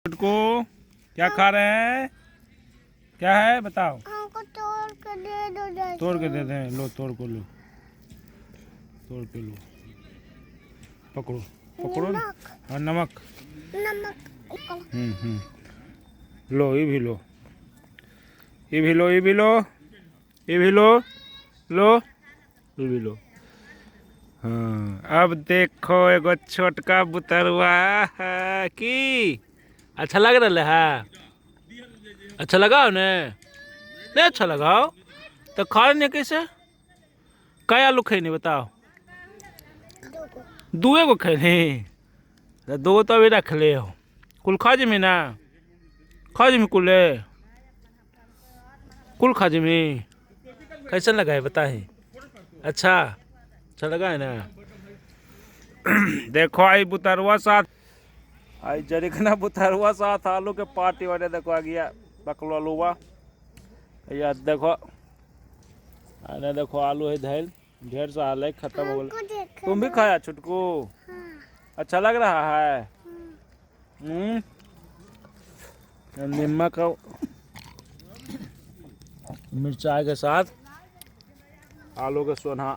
को क्या खा रहे हैं? क्या है बताओ? हमको तोड़ के दे दो जैसे। तोड़ के दे दें। लो तोड़ को लो, तोड़ के लो, पकड़ो पकड़ो। नमक। हाँ नमक। नमक। लो ये भी लो, ये भी लो, ये भी लो, ये भी लो, लो ये भी लो। हाँ अब देखो एगो छोटका बुतरुआ है की अच्छा लग रहा है? अच्छा लगाओ ने? नहीं अच्छा लगाओ तो खा नहीं कैसे? क्या आलू खैनी बताओ? दुए गो खैनी? दो तो अभी रख ले हो। कुल खा जमी ना? खा जमी कुले? कुल खा जमी? कैसे लगा है बताए? अच्छा अच्छा लगा है ना? देखो आई बुतरुआ साथ, आई जरिकना बुतरुआ साथ आलू के पार्टी वाले देखो आ गया बकलो आलूवा। या देखो अरे देखो आलू है धैल ढेर सा हाल है खत्म हो गया। तुम भी खाया छुटकू? अच्छा लग रहा है? नमक का मिर्चाई के साथ आलू के सोना